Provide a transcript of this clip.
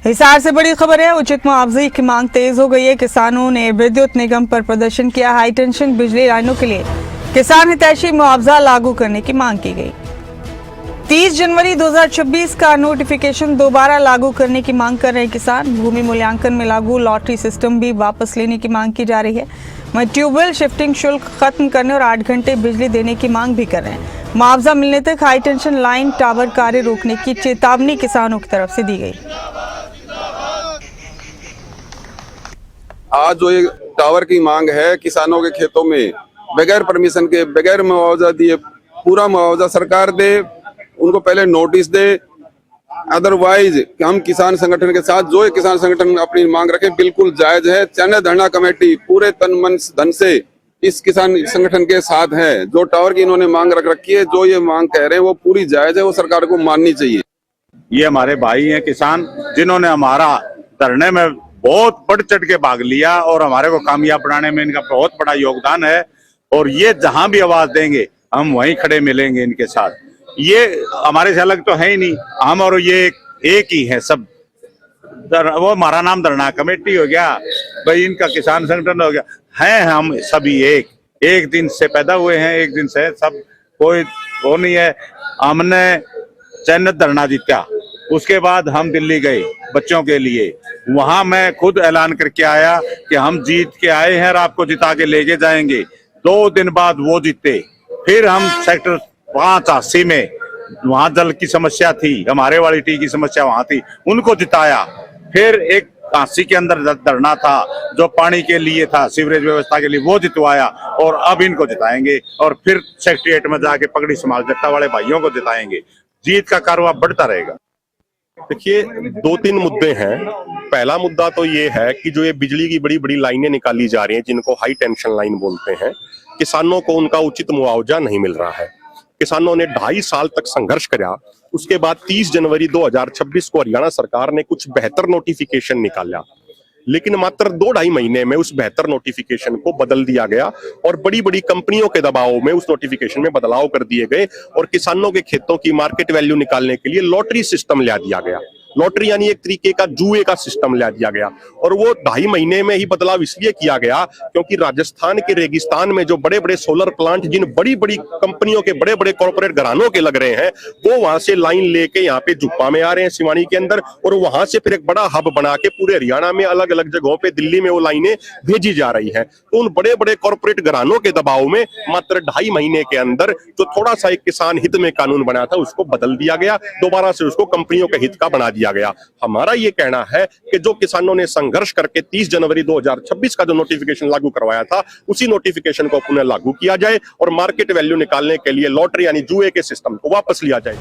हिसार से बड़ी खबर है। उचित मुआवजे की मांग तेज हो गई है। किसानों ने विद्युत निगम पर प्रदर्शन किया। हाई टेंशन बिजली लाइनों के लिए किसान हितैषी मुआवजा लागू करने की मांग की गई। 30 जनवरी 2026 का नोटिफिकेशन दोबारा लागू करने की मांग कर रहे हैं किसान। भूमि मूल्यांकन में लागू लॉटरी सिस्टम भी वापस लेने की मांग की जा रही है। वहीं ट्यूबवेल शिफ्टिंग शुल्क खत्म करने और 8 घंटे बिजली देने की मांग भी कर रहे हैं। मुआवजा मिलने तक हाई टेंशन लाइन टावर कार्य रोकने की चेतावनी किसानों की तरफ से दी गई। आज जो ये टावर की मांग है किसानों के खेतों में बगैर परमिशन के बगैर मुआवजा दिए पूरा मुआवजा सरकार दे, उनको पहले नोटिस दे। अदरवाइज हम किसान संगठन के साथ जो किसान संगठन अपनी मांग रखे बिल्कुल जायज है। चैनल धरना कमेटी पूरे तन मन धन से इस किसान संगठन के साथ है। जो टावर की इन्होंने मांग रख रखी है, जो ये मांग कह रहे हैं वो पूरी जायज है, वो सरकार को माननी चाहिए। ये हमारे भाई हैं किसान, जिन्होंने हमारा धरने में बहुत बढ़ चढ़ के भाग लिया और हमारे को कामयाब बनाने में इनका बहुत बड़ा योगदान है। और ये जहां भी आवाज देंगे हम वहीं खड़े मिलेंगे इनके साथ। ये हमारे से अलग तो है ही नहीं, हम और ये एक ही है सब। वो हमारा नाम धरना कमेटी हो गया भाई, इनका किसान संगठन हो गया, हैं हम सभी एक दिन से पैदा हुए हैं, एक दिन से सब, कोई वो नहीं है। हमने चैनत धरना जीता, उसके बाद हम दिल्ली गए बच्चों के लिए। वहां मैं खुद ऐलान करके आया कि हम जीत के आए हैं और आपको जिता के लेके जाएंगे। 2 दिन बाद वो जीते। फिर हम सेक्टर 5 80 में, वहां जल की समस्या थी, हमारे वाली टी की समस्या वहां थी, उनको जिताया। फिर एक 80 के अंदर धरना था जो पानी के लिए था, सीवरेज व्यवस्था के लिए, वो जितवाया। और अब इनको जिताएंगे और फिर सेक्रेटरिएट में जाके पगड़ी संभाल जट्टा वाले भाइयों को जिताएंगे। जीत का कारवा बढ़ता रहेगा। देखिए, 2-3 मुद्दे हैं। पहला मुद्दा तो ये है कि जो ये बिजली की बड़ी बड़ी लाइनें निकाली जा रही हैं, जिनको हाई टेंशन लाइन बोलते हैं, किसानों को उनका उचित मुआवजा नहीं मिल रहा है। किसानों ने 2.5 साल तक संघर्ष किया। उसके बाद 30 जनवरी 2026 को हरियाणा सरकार ने कुछ बेहतर नोटिफिकेशन निकाला, लेकिन मात्र 2-2.5 महीने में उस बेहतर नोटिफिकेशन को बदल दिया गया और बड़ी बड़ी कंपनियों के दबाव में उस नोटिफिकेशन में बदलाव कर दिए गए और किसानों के खेतों की मार्केट वैल्यू निकालने के लिए लॉटरी सिस्टम ला दिया गया। लॉटरी यानी एक तरीके का जुए का सिस्टम ला दिया गया। और वो 2.5 महीने में ही बदलाव इसलिए किया गया क्योंकि राजस्थान के रेगिस्तान में जो बड़े बड़े सोलर प्लांट जिन बड़ी बड़ी कंपनियों के बड़े बड़े कॉर्पोरेट घरानों के लग रहे हैं, वो वहां से लाइन लेके यहाँ पे जुप्पा में आ रहे हैं, सिवानी के अंदर, और वहां से फिर एक बड़ा हब बना के पूरे हरियाणा में अलग अलग जगहों पे, दिल्ली में वो लाइनें भेजी जा रही है। तो उन बड़े बड़े कॉर्पोरेट घरानों के दबाव में मात्र 2.5 महीने के अंदर जो थोड़ा सा एक किसान हित में कानून बना था उसको बदल दिया गया, दोबारा से उसको कंपनियों के हित का बना दिया गया। हमारा ये कहना है कि जो किसानों ने संघर्ष करके 30 जनवरी 2026 का जो नोटिफिकेशन लागू करवाया था, उसी नोटिफिकेशन को पुनः लागू किया जाए और मार्केट वैल्यू निकालने के लिए लॉटरी यानी जुए के सिस्टम को वापस लिया जाए।